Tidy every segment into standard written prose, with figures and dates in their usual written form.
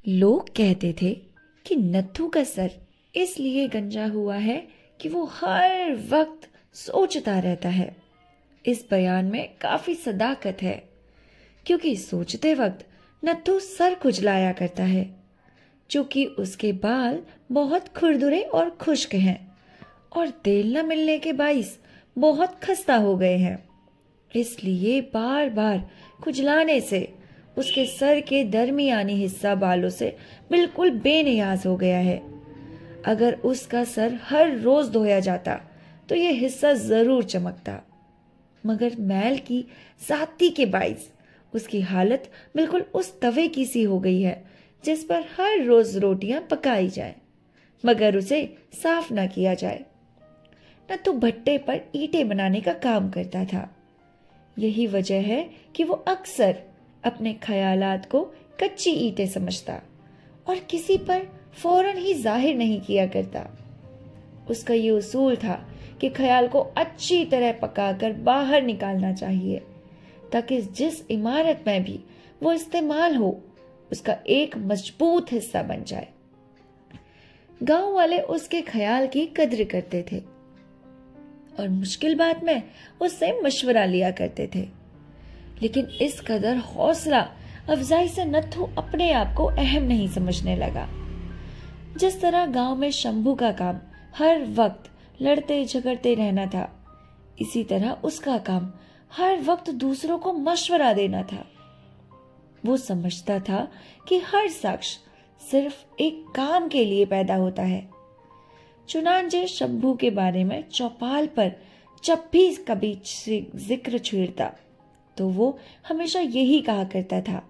लोग कहते थे कि नत्थू का सर इसलिए गंजा हुआ है कि वो हर वक्त सोचता रहता है। इस बयान में काफी सदाकत है, क्योंकि सोचते वक्त नत्थू सर खुजलाया करता है, क्योंकि उसके बाल बहुत खुरदुरे और खुश्क हैं और तेल न मिलने के बाइस बहुत खस्ता हो गए हैं। इसलिए बार बार खुजलाने से उसके सर के दरमियानी हिस्सा बालों से बिल्कुल बेनियाज हो गया है। अगर उसका सर हर रोज धोया जाता तो यह हिस्सा जरूर चमकता, मगर मैल की ज्यादती के बाइस उसकी हालत बिल्कुल उस तवे की सी हो गई है जिस पर हर रोज रोटियां पकाई जाए मगर उसे साफ ना किया जाए। नत्थू भट्टे पर ईंटें बनाने का काम करता था। यही वजह है कि वो अक्सर अपने ख्यालात को कच्ची ईंटें समझता और किसी पर फौरन ही जाहिर नहीं किया करता। उसका ये उसूल था कि ख्याल को अच्छी तरह पकाकर बाहर निकालना चाहिए, ताकि जिस इमारत में भी वो इस्तेमाल हो उसका एक मजबूत हिस्सा बन जाए। गांव वाले उसके ख्याल की कद्र करते थे और मुश्किल बात में उससे मशवरा लिया करते थे, लेकिन इस कदर हौसला अफजाई से नत्थू अपने आप को अहम नहीं समझने लगा। जिस तरह गांव में शंभू का काम हर वक्त लड़ते झगड़ते रहना था, इसी तरह उसका काम हर वक्त दूसरों को मशवरा देना था। वो समझता था कि हर शख्स सिर्फ एक काम के लिए पैदा होता है। चुनांचे शंभू के बारे में चौपाल पर जब भी कभी जिक्र छेड़ता तो वो हमेशा यही कहा करता था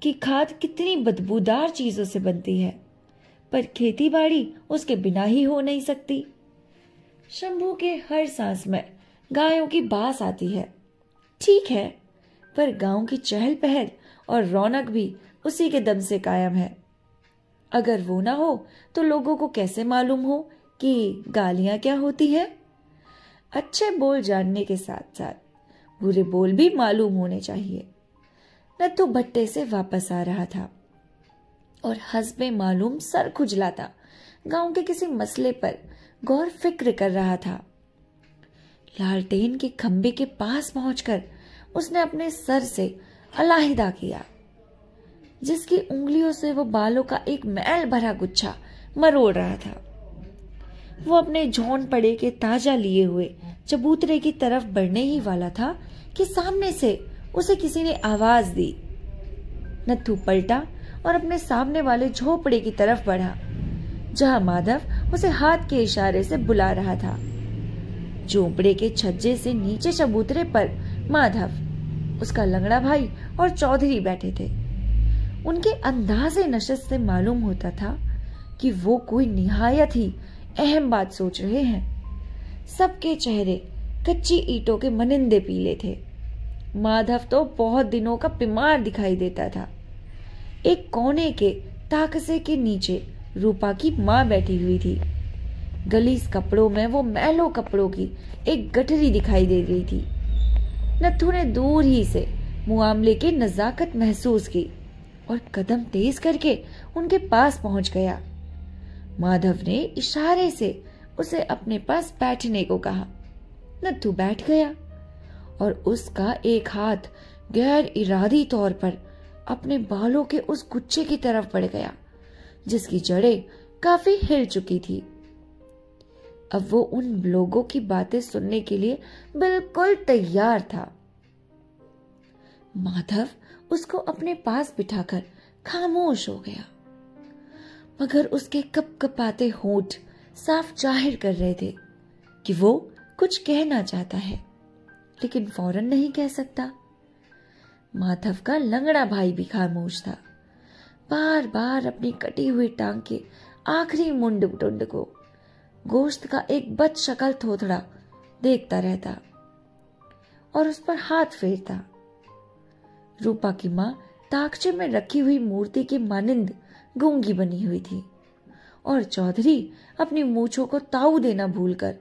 कि खाद कितनी बदबूदार चीजों से बनती है, पर खेती बाड़ी उसके बिना ही हो नहीं सकती। शंभू के हर सांस में गायों की बास आती है, ठीक है, पर गांव की चहल पहल और रौनक भी उसी के दम से कायम है। अगर वो ना हो तो लोगों को कैसे मालूम हो कि गालियां क्या होती है। अच्छे बोल जानने के साथ साथ बुरे बोल भी मालूम होने चाहिए। नत्थू भट्टे से वापस आ रहा था और हस्बे मालूम सर खुजलाता गांव के किसी मसले पर गौर फिक्र कर रहा था। लालटेन के खंबे के पास पहुंचकर उसने अपने सर से अलहदा किया, जिसकी उंगलियों से वो बालों का एक मैल भरा गुच्छा मरोड़ रहा था। वो अपने झोंड पड़े के ताजा लिए हुए चबूतरे की तरफ बढ़ने ही वाला था कि सामने से उसे किसी ने आवाज दी। नत्थू पलटा और अपने सामने वाले झोपड़े की तरफ बढ़ा, जहां माधव उसे हाथ के इशारे से बुला रहा था। झोपड़े के छज्जे से नीचे चबूतरे पर माधव, उसका लंगड़ा भाई और चौधरी बैठे थे। उनके अंदाजे नशस्त से मालूम होता था कि वो कोई निहायत ही अहम बात सोच रहे हैं। सबके चेहरे कच्ची ईंटों के मनिंदे पीले थे। माधव तो बहुत दिनों का बीमार दिखाई देता था। एक कोने के ताकसे के नीचे रूपा की मां बैठी हुई थी। गलीस कपड़ों में वो मैलों कपड़ों की एक गठरी दिखाई दे रही थी। नत्थू ने दूर ही से मुआमले की नजाकत महसूस की और कदम तेज करके उनके पास पहुंच गया। माधव ने इशारे से उसे अपने पास बैठने को कहा। नत्थू बैठ गया और उसका एक हाथ गैर इरादी तौर पर अपने बालों के उस गुच्छे की तरफ बढ़ गया, जिसकी जड़ें काफी हिल चुकी थी। अब वो उन लोगों की बातें सुनने के लिए बिल्कुल तैयार था। माधव उसको अपने पास बिठाकर खामोश हो गया, मगर उसके कपकपाते होंठ साफ जाहिर कर रहे थे कि वो कुछ कहना चाहता है, लेकिन फौरन नहीं कह सकता। माधव का लंगड़ा भाई भी खामोश था, बार बार अपनी कटी हुई टांग के आखिरी मुंड टुंड को गोश्त का एक बद शक्ल थोथड़ा देखता रहता और उस पर हाथ फेरता। रूपा की मां ताकचे में रखी हुई मूर्ति की मानिंद गूंगी बनी हुई थी और चौधरी अपनी मूछों को ताऊ देना भूलकर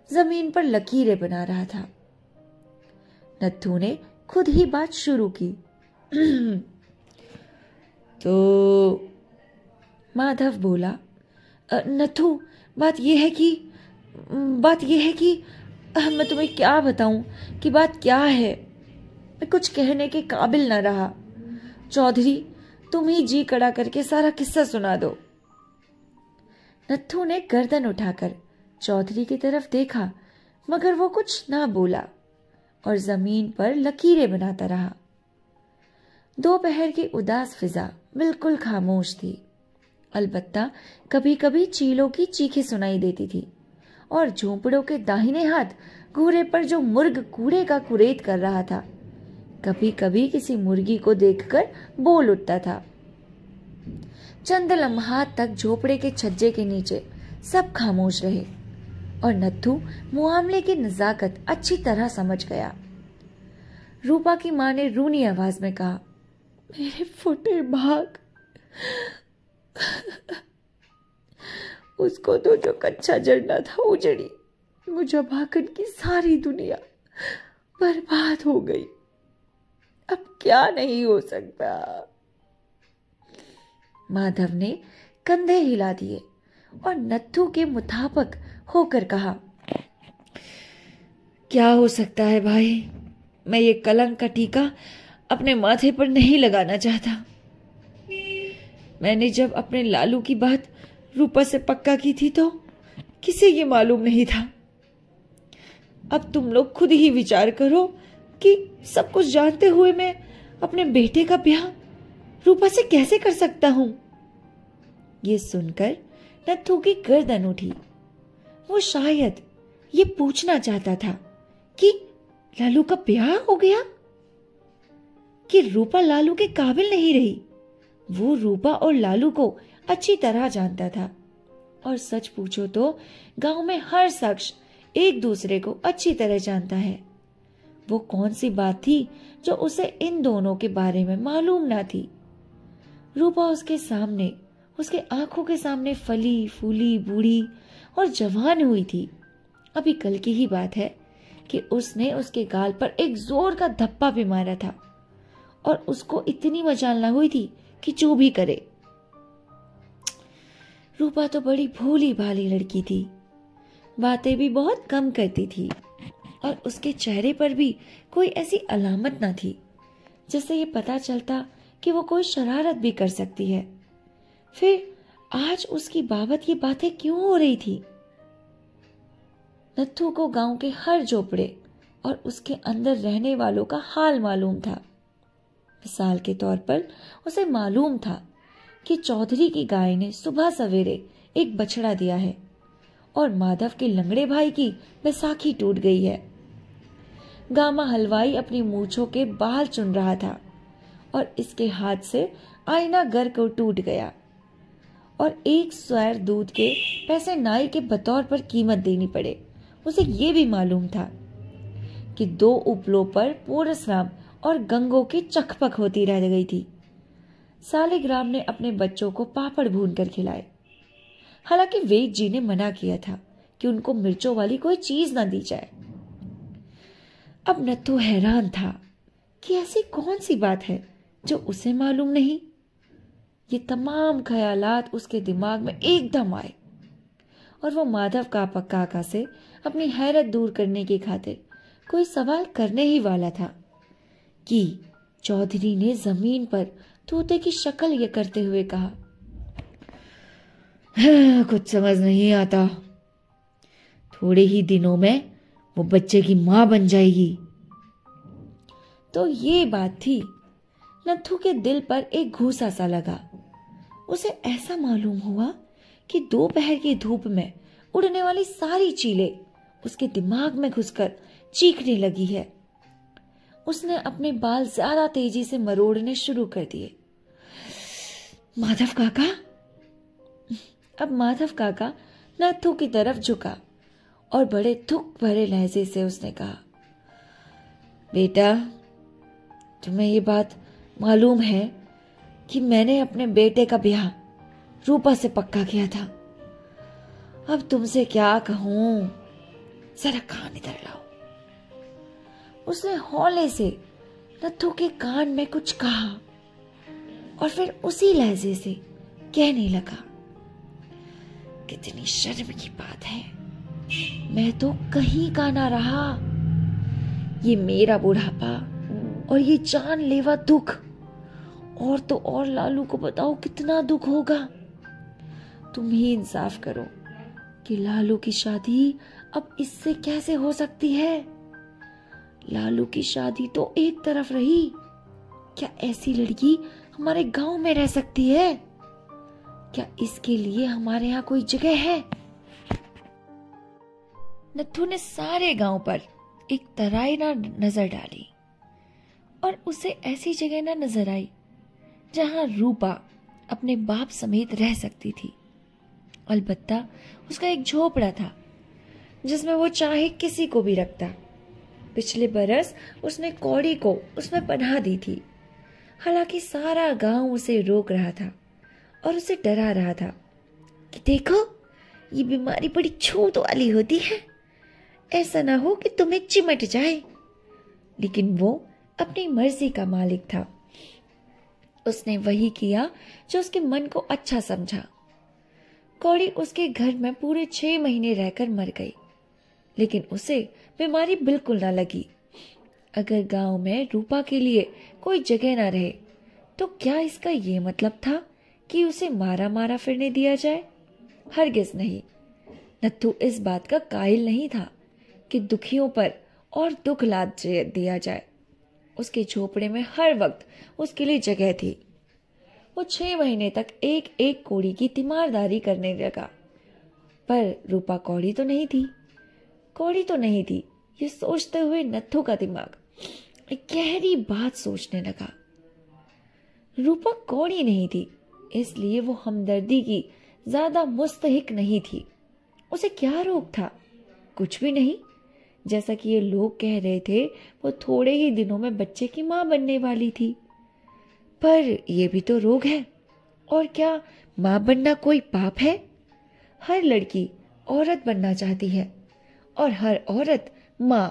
जमीन पर लकीरें बना रहा था। नत्थू ने खुद ही बात शुरू की। तो माधव बोला, नथु, बात यह है कि मैं तुम्हें क्या बताऊं कि बात क्या है। मैं कुछ कहने के काबिल न रहा। चौधरी, तुम ही जी कड़ा करके सारा किस्सा सुना दो। नत्थू ने गर्दन उठाकर चौधरी की तरफ देखा, मगर वो कुछ ना बोला और जमीन पर लकीरें बनाता रहा। दोपहर की उदास फिजा बिल्कुल खामोश थी। अलबत्ता कभी कभी चीलों की चीखें सुनाई देती थी और झोंपड़ों के दाहिने हाथ घूरे पर जो मुर्ग कूड़े का कुरेद कर रहा था, कभी कभी किसी मुर्गी को देखकर बोल उठता था। चंद लम्हात तक झोपड़े के छज्जे के नीचे सब खामोश रहे और नत्थू मुआमले की नजाकत अच्छी तरह समझ गया। रूपा की मां ने रूनी आवाज में कहा, मेरे फुटे भाग, उसको तो जो कच्चा जड़ना था उजड़ी, मुझे भागन की सारी दुनिया बर्बाद हो गई। अब क्या नहीं हो सकता। माधव ने कंधे हिला दिए और नत्थू के मुताबिक होकर कहा, क्या हो सकता है भाई, मैं ये कलंक का टीका अपने माथे पर नहीं लगाना चाहता। मैंने जब अपने लालू की बात रूपा से पक्का की थी तो किसे ये मालूम नहीं था। अब तुम लोग खुद ही विचार करो कि सब कुछ जानते हुए मैं अपने बेटे का ब्याह रूपा से कैसे कर सकता हूं। ये सुनकर नत्थू की गर्दन उठी। वो शायद ये पूछना चाहता था कि लालू का ब्याह हो गया, कि रूपा लालू के काबिल नहीं रही। वो रूपा और लालू को अच्छी तरह जानता था और सच पूछो तो गांव में हर शख्स एक दूसरे को अच्छी तरह जानता है। वो कौन सी बात थी जो उसे इन दोनों के बारे में मालूम ना थी। रूपा उसके सामने, उसके आंखों के सामने फली फूली बूढ़ी और जवान हुई थी। अभी कल की ही बात है कि उसने उसके गाल पर एक जोर का धप्पा भी मारा था और उसको इतनी मचाल ना हुई थी कि चू भी करे। रूपा तो बड़ी भोली भाली लड़की थी, बातें भी बहुत कम करती थी और उसके चेहरे पर भी कोई ऐसी अलामत ना थी जिससे ये पता चलता कि वो कोई शरारत भी कर सकती है। फिर आज उसकी बाबत ये बातें क्यों हो रही थी? नत्थू को गांव के हर झोपड़े और उसके अंदर रहने वालों का हाल मालूम था। मिसाल के तौर पर उसे मालूम था कि चौधरी की गाय ने सुबह सवेरे एक बछड़ा दिया है और माधव के लंगड़े भाई की बैसाखी टूट गई है। गामा हलवाई अपनी मूंछों के बाल चुन रहा था और इसके हाथ से आईना घर को टूट गया और एक सैर दूध के पैसे नाई के बतौर पर कीमत देनी पड़े। उसे ये भी मालूम था कि 2 उपलों पर पोरसराम और गंगो की चकपक होती रह गई थी। सालिग्राम ने अपने बच्चों को पापड़ भून कर खिलाए, हालांकि वेद जी ने मना किया था कि उनको मिर्चों वाली कोई चीज न दी जाए। अब नत्थू हैरान था कि ऐसी कौन सी बात है जो उसे मालूम नहीं। ये तमाम ख्यालात उसके दिमाग में एकदम आए और वो माधव काका से अपनी हैरत दूर करने की खातिर कोई सवाल करने ही वाला था कि चौधरी ने जमीन पर तोते की शक्ल ये करते हुए कहा, कुछ समझ नहीं आता, थोड़े ही दिनों में वो बच्चे की मां बन जाएगी। तो ये बात थी। नत्थू के दिल पर एक घूसा सा लगा। उसे ऐसा मालूम हुआ कि दोपहर की धूप में उड़ने वाली सारी चीलें उसके दिमाग में घुसकर चीखने लगी है। उसने अपने बाल ज्यादा तेजी से मरोड़ने शुरू कर दिए। माधव काका। अब माधव काका नत्थू की तरफ झुका और बड़े दुख भरे लहजे से उसने कहा, बेटा, तुम्हें ये बात मालूम है कि मैंने अपने बेटे का ब्याह रूपा से पक्का किया था। अब तुमसे क्या कहूं, जरा कान इधर लाओ। उसने हौले से नत्थू के कान में कुछ कहा और फिर उसी लहजे से कहने लगा, कितनी शर्म की बात है, मैं तो कहीं का ना रहा। ये मेरा बुढ़ापा और ये जानलेवा दुख, और तो और लालू को बताओ कितना दुख होगा। तुम ही इंसाफ करो कि लालू की शादी अब इससे कैसे हो सकती है। लालू की शादी तो एक तरफ रही, क्या ऐसी लड़की हमारे गांव में रह सकती है? क्या इसके लिए हमारे यहाँ कोई जगह है? नत्थू ने सारे गांव पर एक तराई ना नजर डाली और उसे ऐसी जगह ना नजर आई जहां रूपा अपने बाप समेत रह सकती थी। अलबत्ता उसका एक झोपड़ा था जिसमें वो चाहे किसी को भी रखता। पिछले बरस उसने कौड़ी को उसमें पनाह दी थी। हालांकि सारा गांव उसे रोक रहा था और उसे डरा रहा था कि देखो, ये बीमारी बड़ी छूत वाली होती है, ऐसा ना हो कि तुम्हें चिमट जाए। लेकिन वो अपनी मर्जी का मालिक था। उसने वही किया जो उसके मन को अच्छा समझा। कौड़ी उसके घर में पूरे 6 महीने रहकर मर गई, लेकिन उसे बीमारी बिल्कुल ना लगी। अगर गांव में रूपा के लिए कोई जगह ना रहे तो क्या इसका ये मतलब था कि उसे मारा मारा फिरने दिया जाए? हरगिज नहीं। नत्थू इस बात का कायल नहीं था कि दुखियों पर और दुख लाद दिया जाए। उसके झोपड़े में हर वक्त उसके लिए जगह थी। वो 6 महीने तक एक एक कौड़ी की तीमारदारी करने लगा। पर रूपा कौड़ी तो नहीं थी। कौड़ी तो नहीं थी, ये सोचते हुए नत्थू का दिमाग एक गहरी बात सोचने लगा। रूपा कौड़ी नहीं थी, इसलिए वो हमदर्दी की ज्यादा मुस्तहिक नहीं थी। उसे क्या रोग था? कुछ भी नहीं। जैसा कि ये लोग कह रहे थे, वो थोड़े ही दिनों में बच्चे की मां बनने वाली थी। पर यह भी तो रोग है। और क्या मां बनना कोई पाप है? हर लड़की औरत बनना चाहती है और हर औरत मां।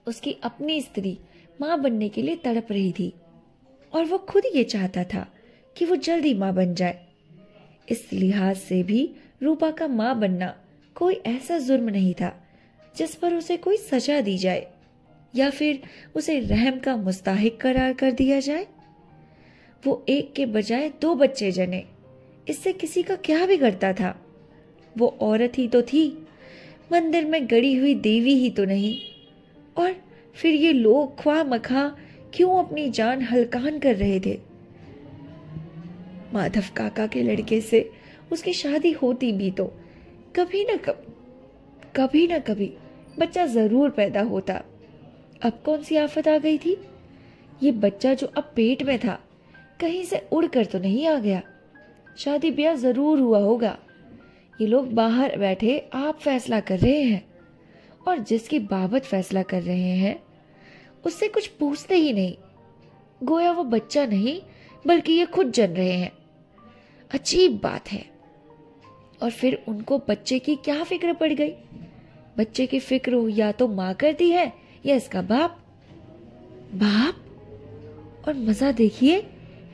उसकी अपनी स्त्री मां बनने के लिए तड़प रही थी और वो खुद ये चाहता था कि वो जल्दी मां बन जाए। इस लिहाज से भी रूपा का मां बनना कोई ऐसा जुर्म नहीं था जिस पर उसे कोई सजा दी जाए या फिर उसे रहम का मुस्ताहिक करार कर दिया जाए। वो एक के बजाय 2 बच्चे जने, इससे किसी का क्या बिगड़ता था? वो औरत ही तो थी, मंदिर में गड़ी हुई देवी ही तो नहीं। और फिर ये लोग ख्वाह मखा क्यों अपनी जान हलकान कर रहे थे? माधव काका के लड़के से उसकी शादी होती भी तो कभी न कभी बच्चा जरूर पैदा होता। अब कौन सी आफत आ गई थी? ये बच्चा जो अब पेट में था कहीं से उड़कर तो नहीं आ गया। शादी ब्याह जरूर हुआ होगा। ये लोग बाहर बैठे आप फैसला कर रहे हैं और जिसकी बाबत फैसला कर रहे हैं उससे कुछ पूछते ही नहीं। गोया वो बच्चा नहीं बल्कि ये खुद जन रहे हैं। अजीब बात है। और फिर उनको बच्चे की क्या फिक्र पड़ गई? बच्चे की फिक्र या तो माँ करती है या इसका बाप। और मजा देखिए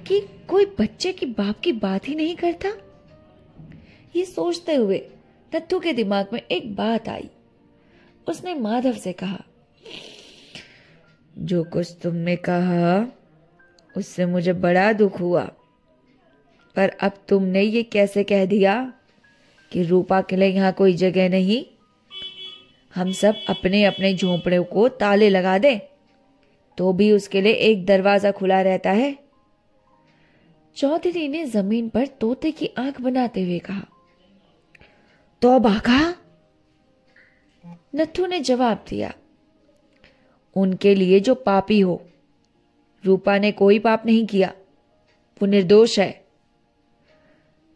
कि कोई बच्चे की बाप की बात ही नहीं करता। ये सोचते हुए नत्थू के दिमाग में एक बात आई। उसने माधव से कहा, जो कुछ तुमने कहा उससे मुझे बड़ा दुख हुआ, पर अब तुमने ये कैसे कह दिया कि रूपा के लिए यहाँ कोई जगह नहीं? हम सब अपने अपने झोंपड़ों को ताले लगा दें तो भी उसके लिए एक दरवाजा खुला रहता है। चौधरी ने जमीन पर तोते की आंख बनाते हुए कहा। तौबा का? नत्थू ने जवाब दिया, उनके लिए जो पापी हो। रूपा ने कोई पाप नहीं किया, वो निर्दोष है।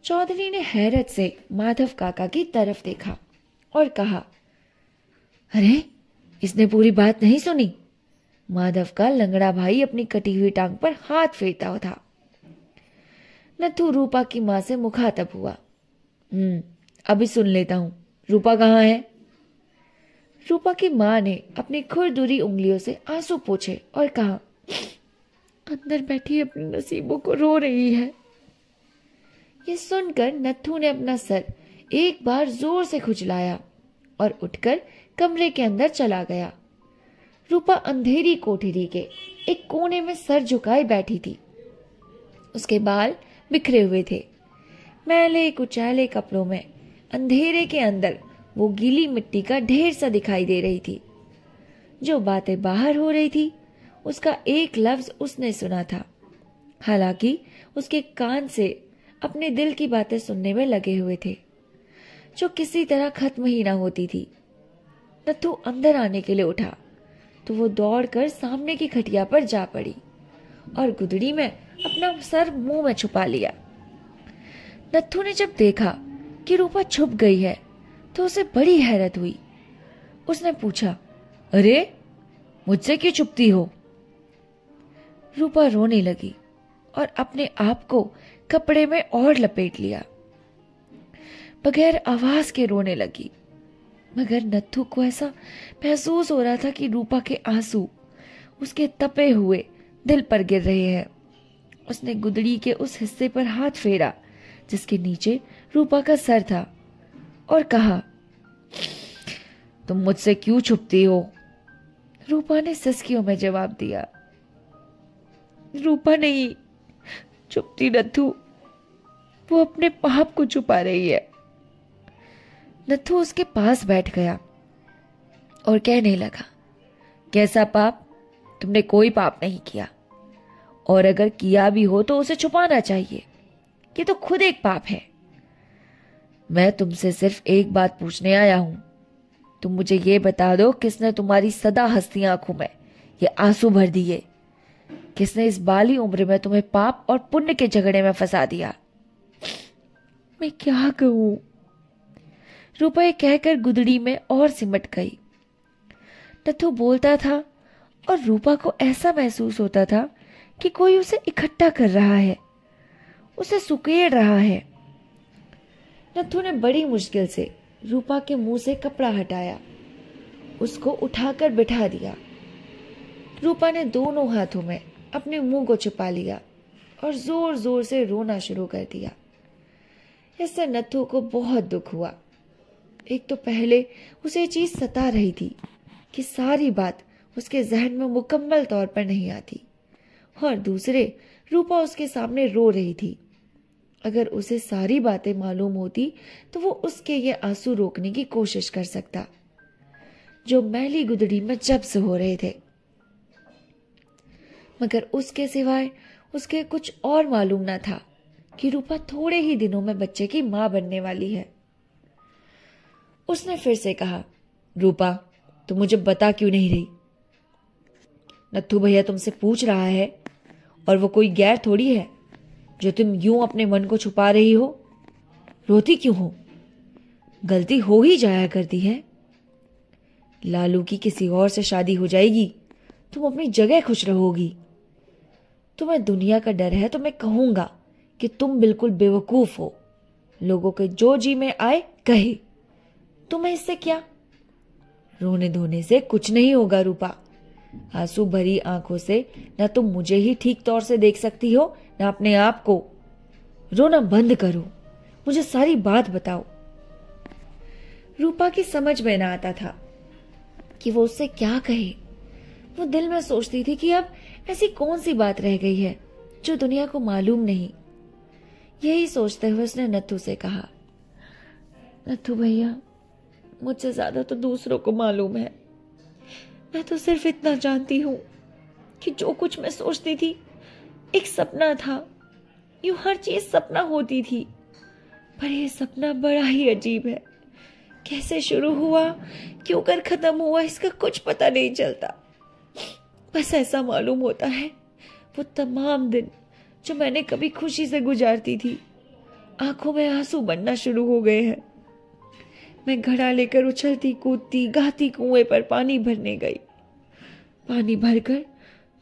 चौधरी ने हैरत से माधव काका की तरफ देखा और कहा, अरे इसने पूरी बात नहीं सुनी। माधव का लंगड़ा भाई अपनी कटी हुई टांग पर हाथ फेरता था। नत्थू रूपा की मां से मुखातब हुआ। अभी सुन लेता हूं, रूपा कहाँ है? रूपा की मां ने अपनी खुरदुरी उंगलियों से आंसू पोंछे और कहा, अंदर बैठी अपनी नसीबों को रो रही है। ये सुनकर नत्थू ने अपना सर एक बार जोर से खुजलाया और उठकर कमरे के अंदर चला गया। रूपा अंधेरी कोठरी के एक कोने में सर झुकाए बैठी थी। उसके बाल बिखरे हुए थे। मैले कुचैले कपड़ों में अंधेरे के अंदर वो गीली मिट्टी का ढेर सा दिखाई दे रही थी। जो बातें बाहर हो रही थी उसका एक लफ्ज उसने सुना था। हालांकि उसके कान से अपने दिल की बातें सुनने में लगे हुए थे, जो किसी तरह खत्म ही ना होती थी। नत्थू अंदर आने के लिए उठा तो वो दौड़कर सामने की खटिया पर जा पड़ी और गुदड़ी में अपना सर मुंह में छुपा लिया। नत्थू ने जब देखा कि रूपा छुप गई है तो उसे बड़ी हैरत हुई। उसने पूछा, अरे मुझसे क्यों छुपती हो? रूपा रोने लगी और अपने आप को कपड़े में और लपेट लिया। बगैर आवाज के रोने लगी, मगर नत्थू को ऐसा महसूस हो रहा था कि रूपा के आंसू उसके तपे हुए दिल पर गिर रहे हैं। उसने गुदड़ी के उस हिस्से पर हाथ फेरा जिसके नीचे रूपा का सर था और कहा, तुम मुझसे क्यों छुपती हो? रूपा ने सिसकियों में जवाब दिया, रूपा नहीं छुपती नत्थू, वो अपने पाप को छुपा रही है। नत्थू उसके पास बैठ गया और कहने लगा, कैसा पाप? तुमने कोई पाप नहीं किया, और अगर किया भी हो तो उसे छुपाना चाहिए। ये तो खुद एक पाप है। मैं तुमसे सिर्फ एक बात पूछने आया हूं। तुम मुझे ये बता दो, किसने तुम्हारी सदा हंसती आंखों में ये आंसू भर दिए? किसने इस बाली उम्र में तुम्हें पाप और पुण्य के झगड़े में फंसा दिया? मैं क्या कहूं? रूपा ये कहकर गुदड़ी में और सिमट गई। नत्थू बोलता था और रूपा को ऐसा महसूस होता था कि कोई उसे इकट्ठा कर रहा है, उसे सुकेड़ रहा है। नत्थू ने बड़ी मुश्किल से रूपा के मुंह से कपड़ा हटाया, उसको उठाकर बिठा दिया। रूपा ने दोनों हाथों में अपने मुंह को छुपा लिया और जोर जोर से रोना शुरू कर दिया। इससे नत्थू को बहुत दुख हुआ। एक तो पहले उसे ये चीज सता रही थी कि सारी बात उसके जहन में मुकम्मल तौर पर नहीं आती, और दूसरे रूपा उसके सामने रो रही थी। अगर उसे सारी बातें मालूम होती तो वो उसके ये आंसू रोकने की कोशिश कर सकता, जो मैली गुदड़ी में जब्स हो रहे थे। मगर उसके सिवाय उसके कुछ और मालूम न था कि रूपा थोड़े ही दिनों में बच्चे की मां बनने वाली है। उसने फिर से कहा, रूपा तुम मुझे बता क्यों नहीं रही? नत्थू भैया तुमसे पूछ रहा है, और वो कोई गैर थोड़ी है जो तुम यूं अपने मन को छुपा रही हो। रोती क्यों हो? गलती हो ही जाया करती है। लालू की किसी और से शादी हो जाएगी, तुम अपनी जगह खुश रहोगी। तुम्हें दुनिया का डर है तो मैं कहूंगा कि तुम बिल्कुल बेवकूफ हो। लोगों के जो जी में आए कहे, तुम्हें इससे क्या? रोने धोने से कुछ नहीं होगा रूपा। आंसू भरी आंखों से न तुम मुझे ही ठीक तौर से देख सकती हो, न अपने आप को। रोना बंद करो, मुझे सारी बात बताओ। रूपा की समझ में ना आता था कि वो उससे क्या कहे। वो दिल में सोचती थी कि अब ऐसी कौन सी बात रह गई है जो दुनिया को मालूम नहीं। यही सोचते हुए उसने नत्थू से कहा, नत्थू भैया मुझसे ज्यादा तो दूसरों को मालूम है। मैं तो सिर्फ इतना जानती हूं कि जो कुछ मैं सोचती थी एक सपना था। यूं हर चीज सपना होती थी, पर यह सपना बड़ा ही अजीब है। कैसे शुरू हुआ, क्यों कर खत्म हुआ, इसका कुछ पता नहीं चलता। बस ऐसा मालूम होता है वो तमाम दिन जो मैंने कभी खुशी से गुजारती थी, आंखों में आंसू बनना शुरू हो गए हैं। मैं घड़ा लेकर उछलती कूदती गाती कुएं पर पानी भरने गई। पानी भरकर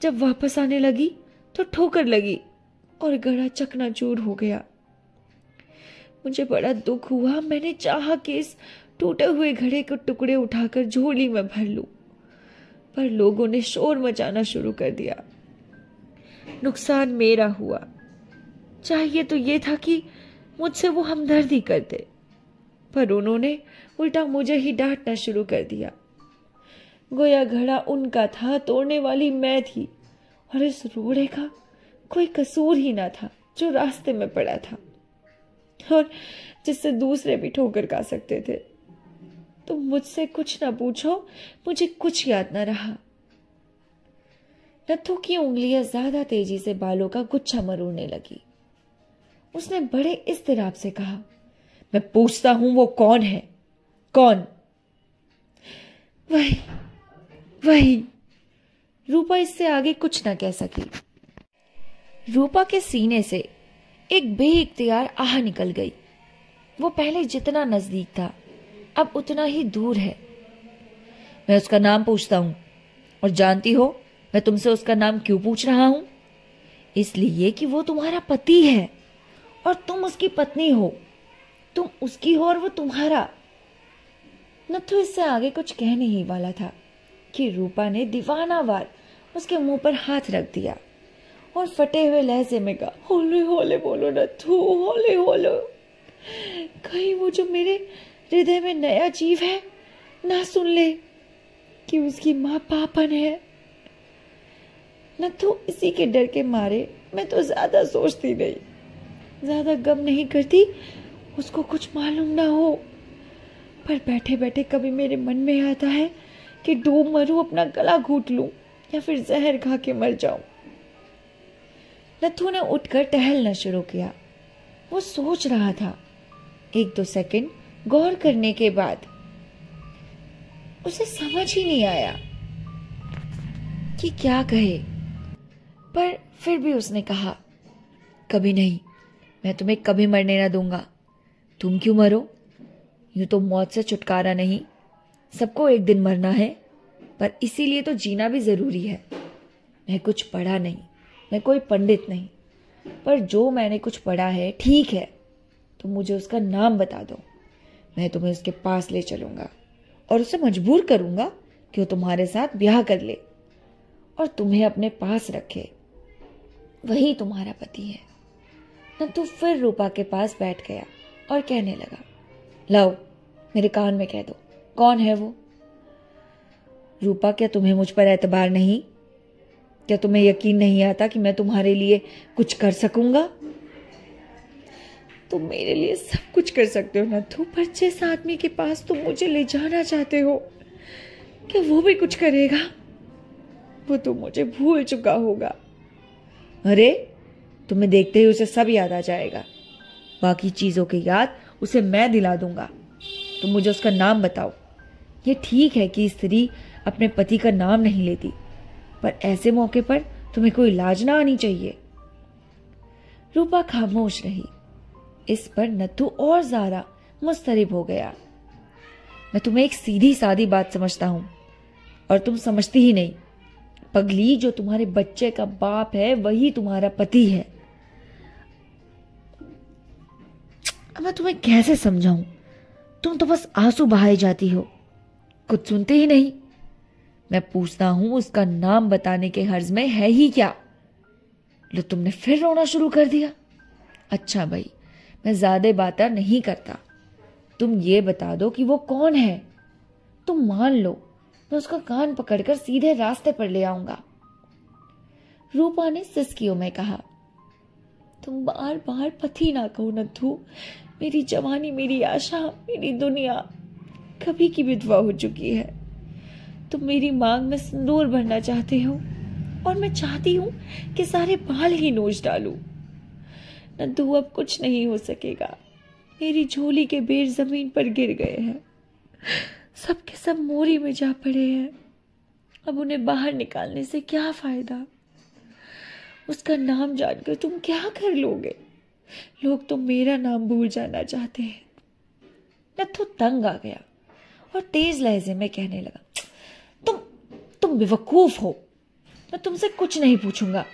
जब वापस आने लगी तो ठोकर लगी और घड़ा चकनाचूर हो गया। मुझे बड़ा दुख हुआ। मैंने चाहा कि इस टूटे हुए घड़े के टुकड़े उठाकर झोली में भर लूं, पर लोगों ने शोर मचाना शुरू कर दिया। नुकसान मेरा हुआ। चाहिए तो ये था कि मुझसे वो हमदर्दी करते, पर उन्होंने उल्टा मुझे ही डांटना शुरू कर दिया। गोया घड़ा उनका था, तोड़ने वाली मैं थी, और इस रोड़े का कोई कसूर ही ना था जो रास्ते में पड़ा था और जिससे दूसरे भी ठोकर खा सकते थे। तुम मुझसे कुछ ना पूछो, मुझे कुछ याद ना रहा। नत्थू की उंगलियां ज्यादा तेजी से बालों का गुच्छा मरोड़ने लगी। उसने बड़े इस्तेराब से कहा, मैं पूछता हूं वो कौन है? कौन? वही वही। रूपा इससे आगे कुछ ना कह सकी। रूपा के सीने से एक बेइख्तियार आह निकल गई। वो पहले जितना नजदीक था अब उतना ही दूर है। मैं उसका नाम पूछता हूं, और जानती हो मैं तुमसे उसका नाम क्यों पूछ रहा हूं? इसलिए कि वो तुम्हारा पति है और तुम उसकी पत्नी हो। तुम उसकी हो और वो तुम्हारा। नत्थू इससे आगे कुछ कहने ही वाला था कि रूपा ने दीवानावार उसके मुंह पर हाथ रख दिया और फटे हुए लहजे में कहा, होले होले बोलो नत्थू, होले होले। कहीं वो जो मेरे हृदय में नया जीव है ना सुन ले कि उसकी मां पापन है। नत्थू इसी के डर के मारे मैं तो ज्यादा सोचती नहीं, ज्यादा गम नहीं करती उसको कुछ मालूम ना हो, पर बैठे बैठे कभी मेरे मन में आता है कि डूब मरूं, अपना गला घूट लूं या फिर जहर खा के मर जाऊं। नत्थू ने उठकर टहलना शुरू किया। वो सोच रहा था। 1-2 सेकंड गौर करने के बाद उसे समझ ही नहीं आया कि क्या कहे, पर फिर भी उसने कहा, कभी नहीं, मैं तुम्हें कभी मरने ना दूंगा। तुम क्यों मरो? यूं तो मौत से छुटकारा नहीं, सबको एक दिन मरना है, पर इसीलिए तो जीना भी जरूरी है। मैं कुछ पढ़ा नहीं, मैं कोई पंडित नहीं, पर जो मैंने कुछ पढ़ा है ठीक है, तो मुझे उसका नाम बता दो। मैं तुम्हें उसके पास ले चलूंगा और उसे मजबूर करूंगा कि वो तुम्हारे साथ ब्याह कर ले और तुम्हें अपने पास रखे। वही तुम्हारा पति है। नत्थू फिर रूपा के पास बैठ गया और कहने लगा, लाओ मेरे कान में कह दो, कौन है वो? रूपा, क्या तुम्हें मुझ पर एतबार नहीं? क्या तुम्हें यकीन नहीं आता कि मैं तुम्हारे लिए कुछ कर सकूंगा? तुम मेरे लिए सब कुछ कर सकते हो नत्थू, पर जिस आदमी के पास तुम मुझे ले जाना चाहते हो, क्या वो भी कुछ करेगा? वो तो मुझे भूल चुका होगा। अरे, तुम्हें देखते ही उसे सब याद आ जाएगा। बाकी चीजों की याद उसे मैं दिला दूंगा। तुम मुझे उसका नाम बताओ। ये ठीक है कि स्त्री अपने पति का नाम नहीं लेती, पर ऐसे मौके पर तुम्हें कोई लाज ना आनी चाहिए। रूपा खामोश रही। इस पर नत्थू और ज्यादा मुस्तरिब हो गया। मैं तुम्हें एक सीधी सादी बात समझता हूं और तुम समझती ही नहीं। पगली, जो तुम्हारे बच्चे का बाप है वही तुम्हारा पति है। अब मैं तुम्हें कैसे समझाऊं? तुम तो बस आंसू बहाए जाती हो, कुछ सुनते ही नहीं। मैं पूछता हूं, उसका नाम बताने के हर्ज में है ही क्या? लो, तुमने फिर रोना शुरू कर दिया। अच्छा भाई, मैं ज्यादा बातें नहीं करता। तुम ये बता दो कि वो कौन है। तुम मान लो, मैं उसका कान पकड़कर सीधे रास्ते पर ले आऊंगा। रूपा ने सिसकियों में कहा, तुम बार बार पति ना कहो नत्थू। मेरी जवानी, मेरी आशा, मेरी दुनिया कभी की विधवा हो चुकी है। तुम मेरी मांग में सिंदूर भरना चाहते हो और मैं चाहती हूं कि सारे बाल ही नोच डालूं। नत्थू, अब कुछ नहीं हो सकेगा। मेरी झोली के बेर जमीन पर गिर गए हैं, सब के सब मोरी में जा पड़े हैं। अब उन्हें बाहर निकालने से क्या फायदा? उसका नाम जानकर तुम क्या कर लोगे? लोग तो मेरा नाम भूल जाना चाहते हैं। नत्थू तंग आ गया और तेज लहजे में कहने लगा, तुम बेवकूफ हो। मैं तुमसे कुछ नहीं पूछूंगा।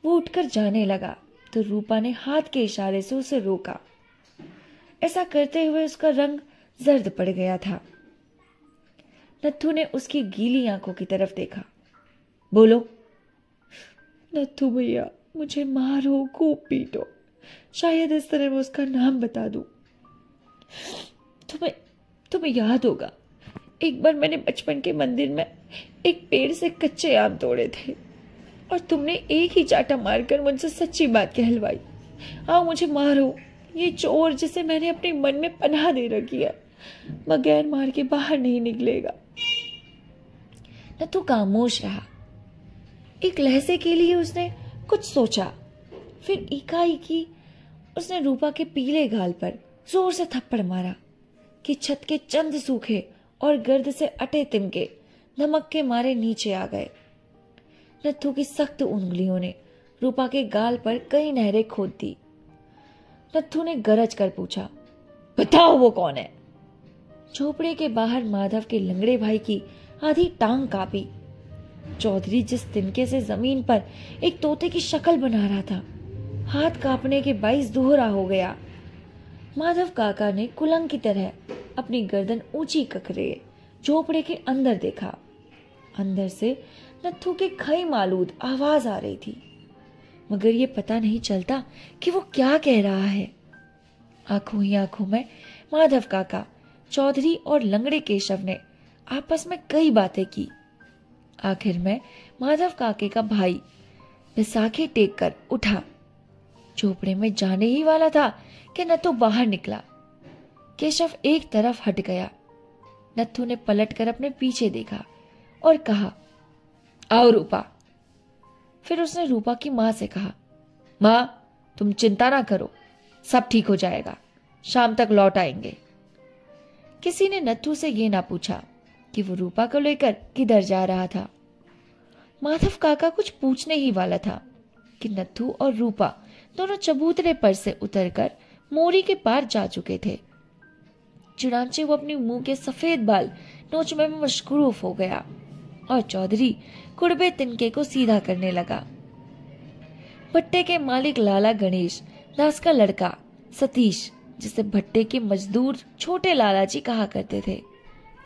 वो उठकर जाने लगा तो रूपा ने हाथ के इशारे से उसे रोका। ऐसा करते हुए उसका रंग जर्द पड़ गया था। नत्थू ने उसकी गीली आंखों की तरफ देखा। बोलो। नत्थू भैया, मुझे मारो, खूब पीटो, शायद इस तरह मैं उसका नाम बता दूं। तुम्हें याद होगा, एक बार मैंने बचपन के मंदिर में एक पेड़ से कच्चे आम तोड़े थे और तुमने एक ही चाटा मारकर मुझसे सच्ची बात कहलवाई। आओ मुझे मारो, ये चोर जिसे मैंने अपने मन में पनाह दे रखी है बगैर मार के बाहर नहीं निकलेगा। नत्थू खामोश रहा। एक लहजे के लिए उसने कुछ सोचा, फिर एकाएकी उसने रूपा के पीले गाल पर जोर से थप्पड़ मारा कि छत के चंद सूखे और गर्द से अटे तिमके धमक के मारे नीचे आ गए। नत्थू की सख्त उंगलियों ने रूपा के गाल पर कई नहरें खोद दी। नत्थू ने गरज कर पूछा, बताओ वो कौन है? झोपड़े के बाहर माधव के लंगड़े भाई की आधी टांग कांपी। चौधरी जिस तिनके से जमीन पर एक तोते की शक्ल बना रहा था, हाथ कांपने के बाईस दोहरा हो गया। माधव काका ने कुलंग की तरह अपनी गर्दन ऊंची ककरे झोपड़े के अंदर देखा। अंदर से नत्थू के खई मालूद आवाज आ रही थी, मगर ये पता नहीं चलता कि वो क्या कह रहा है। आंखों ही आंखों में माधव काका, चौधरी और लंगड़े केशव ने आपस में कई बातें की। आखिर में माधव काके का भाई बैसाखी टेक कर उठा। झोपड़े में जाने ही वाला था कि नत्थू बाहर निकला। केशव एक तरफ हट गया। नत्थू ने पलटकर अपने पीछे देखा और कहा, आओ रूपा। फिर उसने रूपा की मां से कहा, मां तुम चिंता ना करो, सब ठीक हो जाएगा, शाम तक लौट आएंगे। किसी ने नत्थू से यह ना पूछा कि वो रूपा को लेकर किधर जा रहा था। माधव काका कुछ पूछने ही वाला था कि नत्थू और रूपा दोनों चबूतरे पर से उतरकर मोरी के पार जा चुके थे। चुनाचे वो अपने मुंह के सफेद बाल नोचने में मशगूफ हो गया और चौधरी कुड़बे तिनके को सीधा करने लगा। भट्टे के मालिक लाला गणेश दास का लड़का सतीश, जिसे भट्टे के मजदूर छोटे लाला जी कहा करते थे,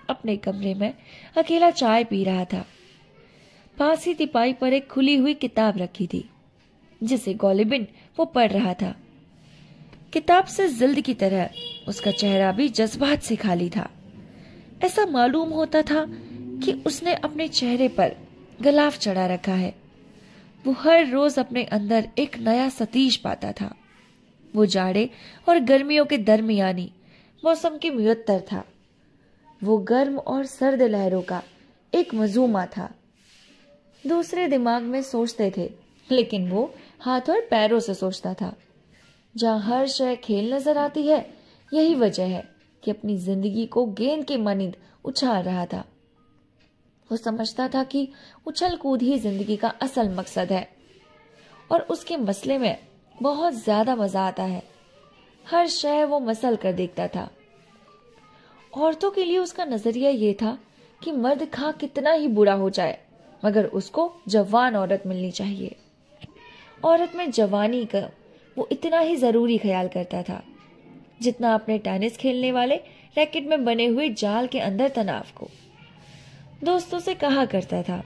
अपने कमरे में अकेला चाय पी रहा था। पास ही तिपाई पर एक खुली हुई किताब रखी थी, जिसे गौलिबिन वो पढ़ रहा था। किताब से जिल्द की तरह उसका चेहरा भी जज्बात से खाली था। ऐसा मालूम होता था कि उसने अपने चेहरे पर गलाफ चढ़ा रखा है। वो हर रोज अपने अंदर एक नया सतीश पाता था। वो जाड़े और गर्मियों के दरमियानी मौसम के मुयत्तर था। वो गर्म और सर्द लहरों का एक मजूमा था। दूसरे दिमाग में सोचते थे, लेकिन वो हाथ और पैरों से सोचता था। जहाँ हर शय खेल नजर आती है, यही वजह है कि अपनी जिंदगी को गेंद के मानिंद उछाल रहा था। वो समझता था कि उछल कूद ही जिंदगी का असल मकसद है और उसके मसले में बहुत ज्यादा मजा आता है। हर शय वो मसल कर देखता था। औरतों के लिए उसका नजरिया ये था कि मर्द खा कितना ही बुरा हो जाए, मगर उसको जवान औरत मिलनी चाहिए। औरत में जवानी का वो इतना ही जरूरी ख्याल करता था जितना अपने टेनिस खेलने वाले रैकेट में बने हुए जाल के अंदर तनाव को। दोस्तों से कहा करता था,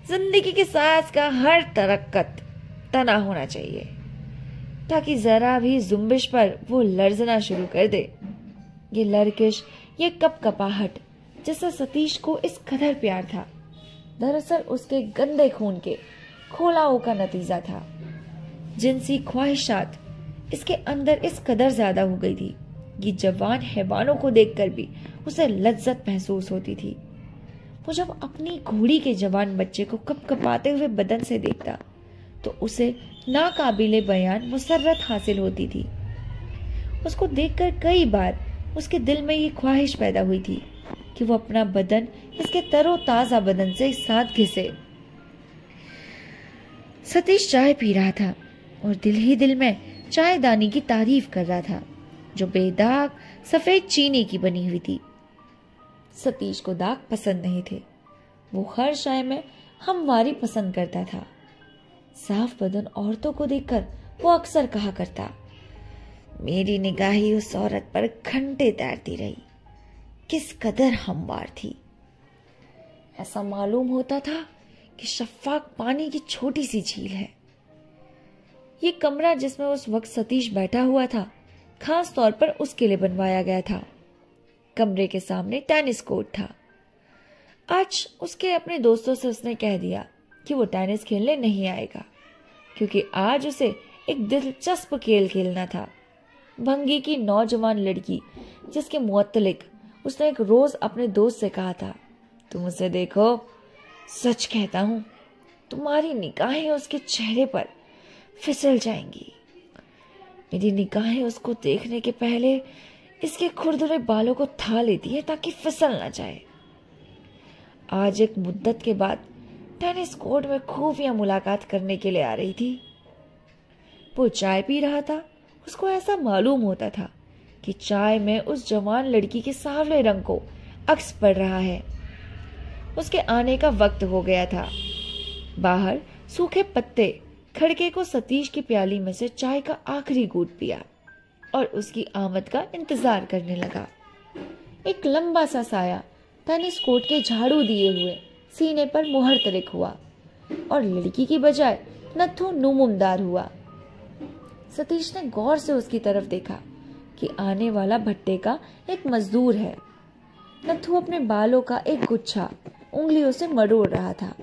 जिंदगी की सांस का हर तरक्कत तना होना चाहिए, ताकि जरा भी जुम्बिश पर वो लर्जना शुरू कर दे। ये लरकिश, ये कपकपाहट जिससे सतीश को इस कदर प्यार था, दरअसल उसके गंदे खून के खोलाओं का नतीजा था। जिनसी ख्वाहिशात इसके अंदर इस कदर ज्यादा हो गई थी कि जवान हैवानों को देखकर भी उसे लज्जत महसूस होती थी। वो जब अपनी घोड़ी के जवान बच्चे को कपकपाते हुए बदन से देखता तो उसे नाकाबिले बयान मुसर्रत हासिल होती थी। उसको देखकर कई बार उसके दिल में ये ख्वाहिश पैदा हुई थी कि वो अपना बदन इसके तरोताजा बदन से साथ घिसे। सतीश चाय पी रहा था और दिल ही दिल में चायदानी की तारीफ कर रहा था, जो बेदाग सफेद चीनी की बनी हुई थी। सतीश को दाग पसंद नहीं थे। वो हर चाय में हमवारी पसंद करता था। साफ बदन औरतों को देखकर वो अक्सर कहा करता, मेरी निगाही उस औरत पर घंटे तैरती रही, किस कदर हमवार थी। ऐसा मालूम होता था कि शफाक पानी की छोटी सी झील है। ये कमरा जिसमें उस वक्त सतीश बैठा हुआ था खास तौर पर उसके लिए बनवाया गया था। कमरे के सामने टेनिस कोर्ट था। आज उसके अपने दोस्तों से उसने कह दिया कि वो टेनिस खेलने नहीं आएगा, क्योंकि आज उसे एक दिलचस्प खेल खेलना था। भंगी की नौजवान लड़की जिसके मुअत्तलिक उसने एक रोज अपने दोस्त से कहा था, तुम उसे देखो, सच कहता हूं तुम्हारी निगाहें उसके चेहरे पर फिसल जाएंगी। मेरी निगाहें उसको देखने के पहले इसके खुरदुरे बालों को था लेती है ताकि फिसल ना जाए। आज एक मुद्दत के बाद टेनिस कोर्ट में खुफिया मुलाकात करने के लिए आ रही थी। वो चाय पी रहा था। उसको ऐसा मालूम होता था कि चाय में उस जवान लड़की के सांवले रंग को अक्स पड़ रहा है। उसके आने का वक्त हो गया था। बाहर सूखे पत्ते खड़के को सतीश की प्याली में से चाय का आखिरी घूंट पिया और उसकी आमद का इंतजार करने लगा। एक लंबा सा साया टेनिस कोर्ट के झाड़ू दिए हुए सीने पर मुहर तरिक हुआ और लड़की की बजाय नत्थू नुमुमदार हुआ। सतीश ने गौर से उसकी तरफ देखा कि आने वाला भट्टे का एक मजदूर है। नत्थू अपने बालों का एक गुच्छा उंगलियों से मरोड़ रहा था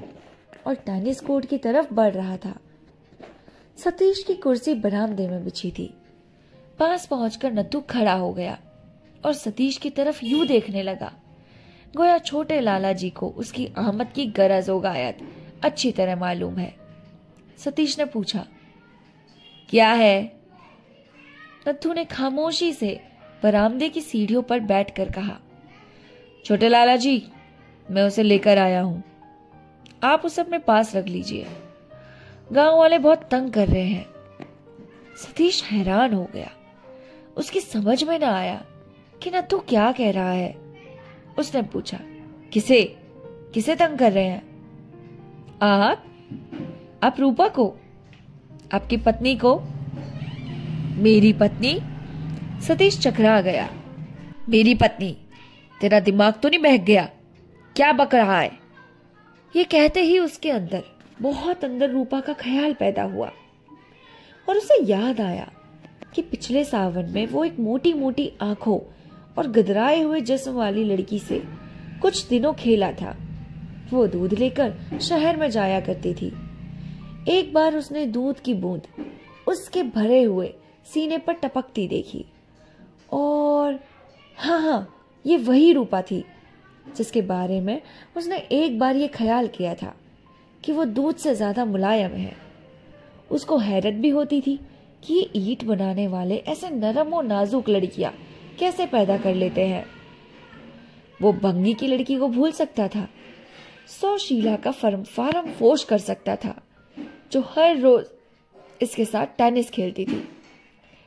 और टेनिस कोर्ट की तरफ बढ़ रहा था। सतीश की कुर्सी बरामदे में बिछी थी। पास पहुंचकर नत्थू खड़ा हो गया और सतीश की तरफ यूं देखने लगा गोया छोटे लाला जी को उसकी आमद की गरज व गायत अच्छी तरह मालूम है। सतीश ने पूछा, क्या है? नत्थू ने खामोशी से बरामदे की सीढ़ियों पर बैठकर कहा, छोटे लाला जी, मैं उसे लेकर आया हूं। आप उसे अपने पास रख लीजिए। गांव वाले बहुत तंग कर रहे हैं। सतीश हैरान हो गया। उसकी समझ में ना आया कि नत्थू क्या कह रहा है। उसने पूछा, किसे किसे तंग कर रहे हैं? आप रूपा को, आपकी पत्नी को? मेरी पत्नी? सतीश चकरा गया। मेरी पत्नी? तेरा दिमाग तो नहीं बहक गया? क्या बक रहा है? ये कहते ही उसके अंदर, बहुत अंदर रूपा का ख्याल पैदा हुआ और उसे याद आया कि पिछले सावन में वो एक मोटी मोटी आंखों और गदराए हुए जिस्म वाली लड़की से कुछ दिनों खेला था। वो दूध लेकर शहर में जाया करती थी। एक बार उसने दूध की बूंद उसके भरे हुए सीने पर टपकती देखी और हाँ, ये वही रूपा थी जिसके बारे में उसने एक बार ये ख्याल किया था कि वो दूध से ज्यादा मुलायम है। उसको हैरत भी होती थी कि ये ईंट बनाने वाले ऐसे नरम और नाजुक लड़कियां कैसे पैदा कर लेते हैं। वो भंगी की लड़की को भूल सकता था, 100 शीला का फार्म फोश कर सकता था जो हर रोज इसके साथ टेनिस खेलती थी।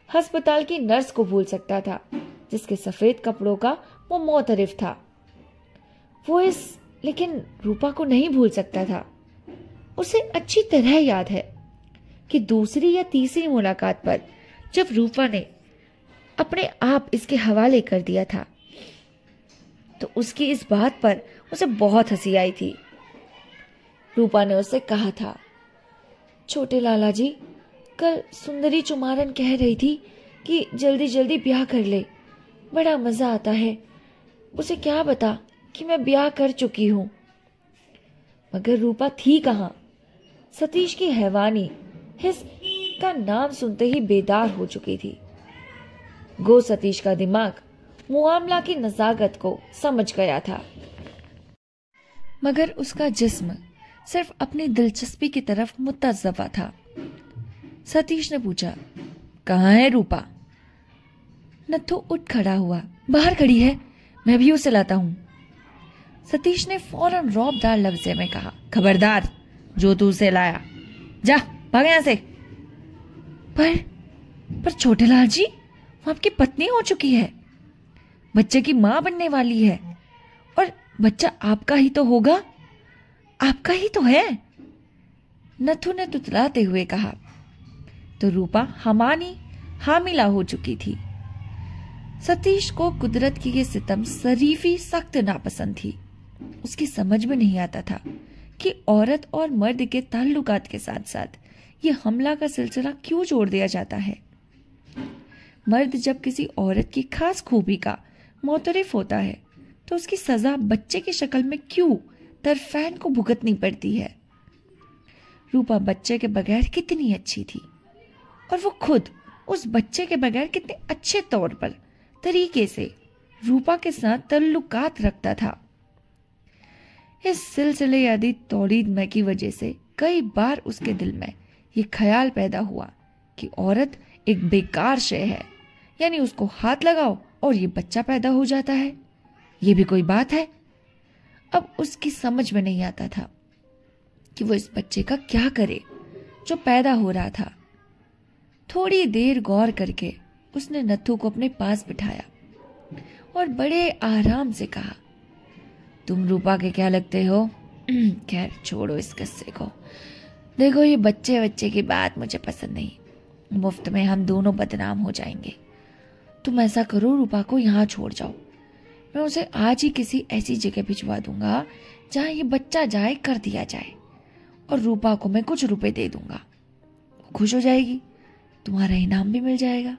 अस्पताल की नर्स को भूल सकता था जिसके सफेद कपड़ों का वो मोतरिफ था। लेकिन रूपा को नहीं भूल सकता था। उसे अच्छी तरह याद है कि दूसरी या तीसरी मुलाकात पर जब रूपा ने अपने आप इसके हवाले कर दिया था तो उसकी इस बात पर उसे बहुत हंसी आई थी। रूपा ने उससे कहा था, छोटे लाला जी, कल सुंदरी चुमारन कह रही थी कि जल्दी जल्दी ब्याह कर ले, बड़ा मजा आता है। उसे क्या बता कि मैं ब्याह कर चुकी हूं। मगर रूपा थी कहां? सतीश की हैवानी हिस का नाम सुनते ही बेदार हो चुकी थी। गो सतीश का दिमाग मुआमला की नजाकत को समझ गया था, मगर उसका जिस्म सिर्फ अपनी दिलचस्पी की तरफ मुतज़्ज़फ़ा था। सतीश ने पूछा, कहाँ है रूपा? नत्थू उठ खड़ा हुआ। बाहर खड़ी है, मैं भी उसे लाता हूं। सतीश ने फौरन रौबदार लफ्ज़े में कहा, खबरदार, जो तू उसे लाया, जा भाग यहां से। पर छोटे लाल जी, वो आपकी पत्नी हो चुकी है, बच्चे की मां बनने वाली है और बच्चा आपका ही तो होगा, आपका ही तो है। नत्थू ने तुतलाते हुए कहा। तो रूपा हामिला हो चुकी थी। सतीश को कुदरत की ये सितम शरीफी सख्त नापसंद थी। उसकी समझ में नहीं आता था कि औरत और मर्द के ताल्लुकात के साथ साथ ये हमला का सिलसिला क्यों छोड़ दिया जाता है? मर्द जब किसी औरत की खास खूबी का मोतरफ होता है तो उसकी सजा बच्चे की शक्ल में क्यों तरफैन को भुगतनी पड़ती है? रूपा बच्चे के बगैर कितनी अच्छी थी और वो खुद उस बच्चे के बगैर कितने अच्छे तौर पर तरीके से रूपा के साथ तल्लुकात रखता था। इस सिलसिले आदि तौलीदमय की वजह से कई बार उसके दिल में ये ख्याल पैदा हुआ कि औरत एक बेकार शय है, यानी उसको हाथ लगाओ और ये बच्चा पैदा हो जाता है। ये भी कोई बात है? अब उसकी समझ में नहीं आता था कि वो इस बच्चे का क्या करे जो पैदा हो रहा था। थोड़ी देर गौर करके उसने नत्थू को अपने पास बिठाया और बड़े आराम से कहा, तुम रूपा के क्या लगते हो? खैर छोड़ो इस किस्से को। देखो, ये बच्चे की बात मुझे पसंद नहीं। मुफ्त में हम दोनों बदनाम हो जाएंगे। तुम ऐसा करो, रूपा को यहाँ छोड़ जाओ। मैं उसे आज ही किसी ऐसी जगह भिजवा दूंगा जहां ये बच्चा जाए कर दिया जाए, और रूपा को मैं कुछ रुपए दे दूंगा। वो खुश हो जाएगी, तुम्हारा इनाम भी मिल जाएगा।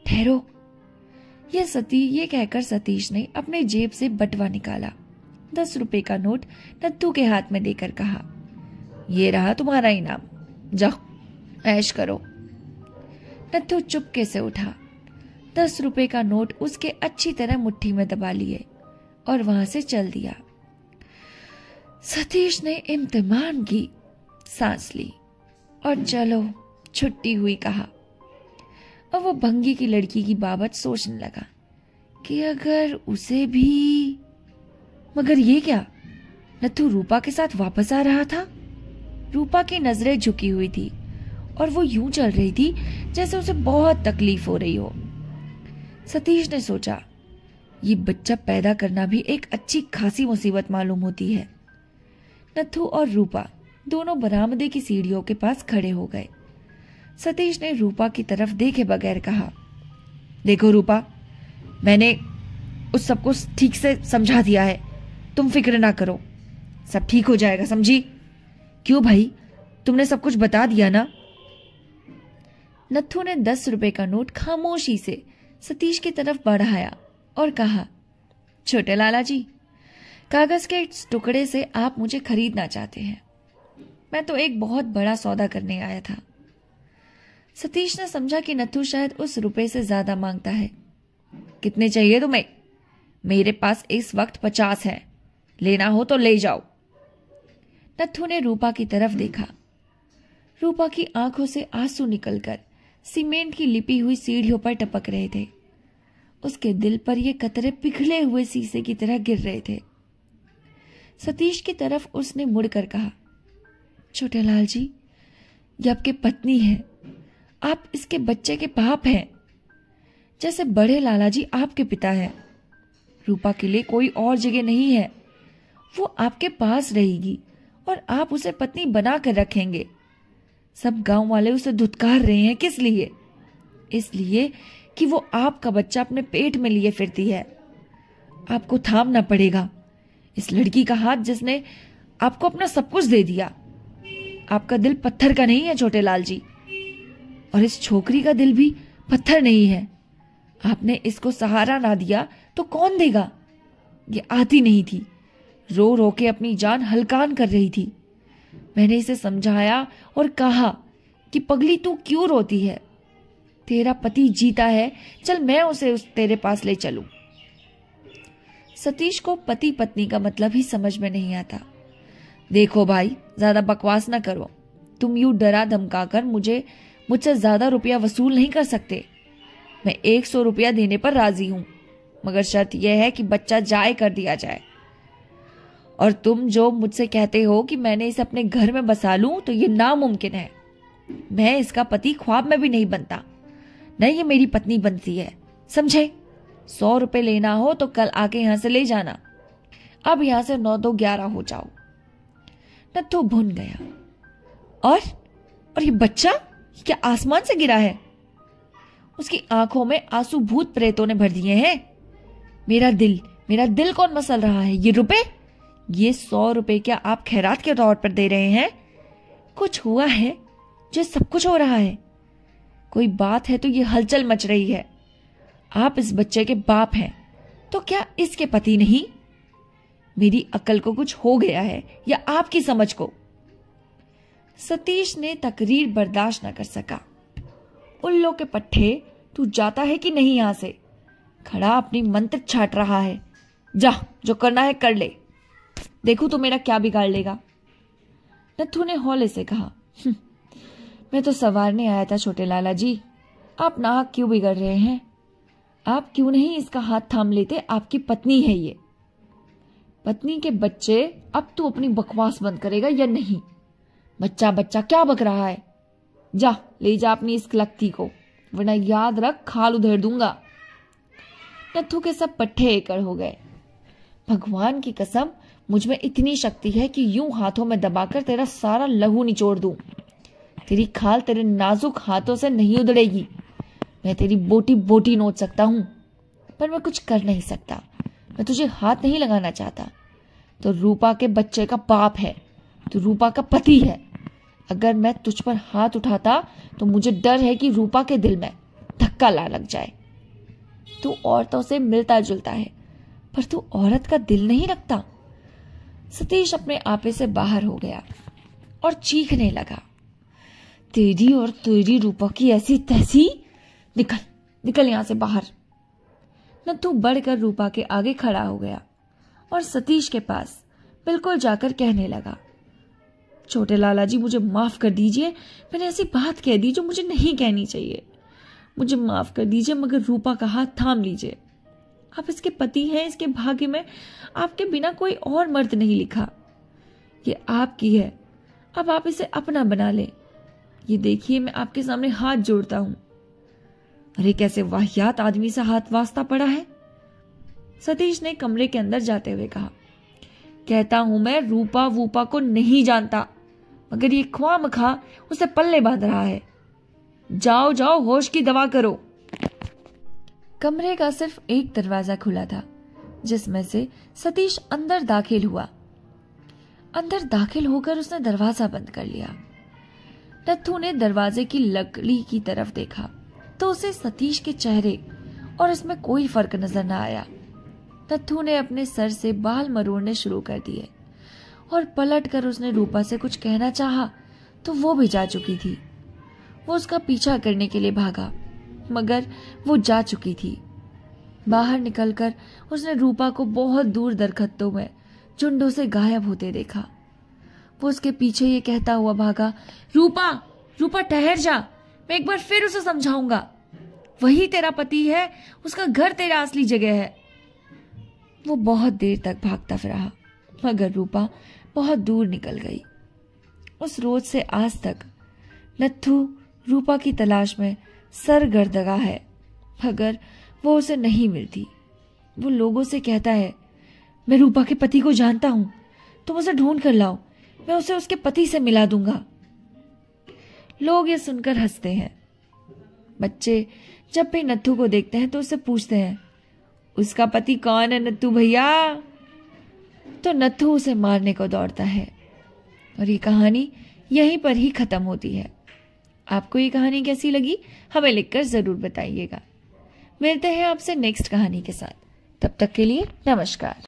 ठहरो। ये कहकर सतीश ने अपने जेब से बटवा निकाला। 10 रुपए का नोट नत्थू के हाथ में देकर कहा, ये रहा तुम्हारा इनाम, जाओ ऐश करो। नत्थू चुपके से उठा, 10 रुपए का नोट उसके अच्छी तरह मुट्ठी में दबा लिए और वहां से चल दिया। सतीश ने इम्तिमान की सांस ली और चलो छुट्टी हुई कहा। अब वो भंगी की लड़की की बाबत सोचने लगा कि अगर उसे भी, मगर ये क्या, नत्थू रूपा के साथ वापस आ रहा था। रूपा की नजरें झुकी हुई थी और वो यूं चल रही थी जैसे उसे बहुत तकलीफ हो रही हो। सतीश ने सोचा, ये बच्चा पैदा करना भी एक अच्छी खासी मुसीबत मालूम होती है। नत्थू और रूपा दोनों बरामदे की सीढ़ियों के पास खड़े हो गए। सतीश ने रूपा की तरफ देखे बगैर कहा, देखो रूपा, मैंने उस सबको ठीक से समझा दिया है, तुम फिक्र ना करो, सब ठीक हो जाएगा, समझी? क्यों भाई, तुमने सब कुछ बता दिया ना? नत्थू ने 10 रुपए का नोट खामोशी से सतीश की तरफ बढ़ाया और कहा, छोटे लाला जी, कागज के इस टुकड़े से आप मुझे खरीदना चाहते हैं। मैं तो एक बहुत बड़ा सौदा करने आया था। सतीश ने समझा कि नत्थू शायद उस रुपए से ज्यादा मांगता है। कितने चाहिए तुम्हें? मेरे पास इस वक्त 50 है, लेना हो तो ले जाओ। नत्थू ने रूपा की तरफ देखा। रूपा की आंखों से आंसू निकलकर सीमेंट की लिपी हुई सीढ़ियों पर टपक रहे थे। उसके दिल पर ये कतरे पिघले हुए शीशे की तरह गिर रहे थे। सतीश की तरफ उसने मुड़कर कहा, छोटे लाल जी, ये आपकी पत्नी है, आप इसके बच्चे के बाप हैं, जैसे बड़े लाला जी आपके पिता हैं। रूपा के लिए कोई और जगह नहीं है, वो आपके पास रहेगी और आप उसे पत्नी बना कर रखेंगे। सब गांव वाले उसे धुतकार रहे हैं, किस लिए? इसलिए कि वो आपका बच्चा अपने पेट में लिए फिरती है। आपको थामना पड़ेगा इस लड़की का हाथ जिसने आपको अपना सब कुछ दे दिया। आपका दिल पत्थर का नहीं है छोटे लाल जी, और इस छोकरी का दिल भी पत्थर नहीं है। आपने इसको सहारा ना दिया तो कौन देगा? ये आती नहीं थी, रो रो के अपनी जान हलकान कर रही थी। मैंने इसे समझाया और कहा कि पगली तू क्यों रोती है? तेरा पति जीता है, चल मैं उसे तेरे पास ले चलूं। सतीश को पति पत्नी का मतलब ही समझ में नहीं आता। देखो भाई, ज्यादा बकवास ना करो। तुम यूं डरा धमका कर मुझसे ज्यादा रुपया वसूल नहीं कर सकते। मैं 100 रुपया देने पर राजी हूं, मगर शर्त यह है कि बच्चा जाए कर दिया जाए। और तुम जो मुझसे कहते हो कि मैंने इसे अपने घर में बसा लूं, तो ये नामुमकिन है। मैं इसका पति ख्वाब में भी नहीं बनता, नहीं ये मेरी पत्नी बनती है, समझे? 100 रुपए लेना हो तो कल आके यहां से ले जाना। अब यहां से 9-2-11 हो जाओ। नत्थू भुन गया। और ये बच्चा क्या आसमान से गिरा है? उसकी आंखों में आंसू भूत प्रेतों ने भर दिए हैं। मेरा दिल कौन मसल रहा है? ये रुपए, ये 100 रुपए क्या आप खैरात के तौर पर दे रहे हैं? कुछ हुआ है जो सब कुछ हो रहा है? कोई बात है तो ये हलचल मच रही है। आप इस बच्चे के बाप हैं, तो क्या इसके पति नहीं? मेरी अक्ल को कुछ हो गया है या आपकी समझ को? सतीश ने तकरीर बर्दाश्त न कर सका। उल्लू के पट्टे, तू जाता है कि नहीं यहां से? खड़ा अपनी मंत्र छाट रहा है। जा, जो करना है कर ले, देखू तो मेरा क्या बिगाड़ लेगा। नत्थू ने हौले से कहा, मैं तो सवारने आया था छोटे लाला जी, आप नाहक क्यों बिगड़ रहे हैं? आप क्यों नहीं इसका हाथ थाम लेते? आपकी पत्नी है ये। पत्नी के बच्चे, अब तू अपनी बकवास बंद करेगा या नहीं? बच्चा बच्चा क्या बक रहा है? जा, ले जा अपनी इस लक्ती को, वरना याद रख खाल उधेड़ दूंगा। नत्थू के सब पट्टे एकड़ हो गए। भगवान की कसम, मुझ में इतनी शक्ति है कि यूं हाथों में दबाकर तेरा सारा लहू निचोड़ दूं। तेरी खाल तेरे नाजुक हाथों से नहीं उधड़ेगी। मैं तेरी बोटी बोटी नोच सकता हूं, पर मैं कुछ कर नहीं सकता। मैं तुझे हाथ नहीं लगाना चाहता। तो रूपा के बच्चे का बाप है, तो रूपा का पति है। अगर मैं तुझ पर हाथ उठाता तो मुझे डर है कि रूपा के दिल में धक्का लग जाए। तू औरतों से मिलता जुलता है, पर तू औरत का दिल नहीं रखता। सतीश अपने आपे से बाहर हो गया और चीखने लगा, तेरी और तेरी रूपा की ऐसी तैसी, निकल निकल यहां से बाहर। नत्थू बढ़कर रूपा के आगे खड़ा हो गया और सतीश के पास बिल्कुल जाकर कहने लगा, छोटे लाला जी मुझे माफ कर दीजिए, मैंने ऐसी बात कह दी जो मुझे नहीं कहनी चाहिए। मुझे माफ कर दीजिए, मगर रूपा का हाथ थाम लीजिए। आप इसके पति हैं, इसके भाग्य में आपके बिना कोई और मर्द नहीं लिखा। ये आपकी है, अब आप इसे अपना बना ले। ये देखिए, मैं आपके सामने हाथ जोड़ता हूं। अरे कैसे वाहियात आदमी से हाथ वास्ता पड़ा है। सतीश ने कमरे के अंदर जाते हुए कहा, कहता हूं मैं रूपा वूपा को नहीं जानता, मगर ये ख्वामखा उसे पल्ले बांध रहा है। जाओ जाओ, होश की दवा करो। कमरे का सिर्फ एक दरवाजा खुला था, जिसमें से सतीश अंदर दाखिल हुआ। अंदर दाखिल होकर उसने दरवाजा बंद कर लिया। नत्थू ने दरवाजे की लकड़ी की तरफ देखा तो उसे सतीश के चेहरे और इसमें कोई फर्क नजर न आया। नत्थू ने अपने सर से बाल मरोड़ने शुरू कर दिए और पलटकर उसने रूपा से कुछ कहना चाहा तो वो भी जा चुकी थी। वो उसका पीछा करने के लिए भागा, मगर वो जा चुकी थी। बाहर निकलकर उसने रूपा को बहुत दूर दरख्तों में झुंडों से गायब होते देखा। वो उसके पीछे ये कहता हुआ भागा, रूपा रूपा ठहर जा, मैं एक बार फिर उसे समझाऊंगा। वही तेरा पति है, उसका घर तेरा असली जगह है। वो बहुत देर तक भागता रहा, मगर रूपा बहुत दूर निकल गई। उस रोज से आज तक नत्थू रूपा की तलाश में सरगर्दगा है, मगर वो उसे नहीं मिलती। वो लोगों से कहता है, मैं रूपा के पति को जानता हूं, तुम उसे ढूंढ कर लाओ, मैं उसे उसके पति से मिला दूंगा। लोग ये सुनकर हंसते हैं। बच्चे जब भी नत्थू को देखते हैं तो उससे पूछते हैं, उसका पति कौन है नत्थू भैया? तो नत्थू उसे मारने को दौड़ता है। और ये कहानी यहीं पर ही खत्म होती है। आपको ये कहानी कैसी लगी हमें लिखकर जरूर बताइएगा। मिलते हैं आपसे नेक्स्ट कहानी के साथ। तब तक के लिए नमस्कार।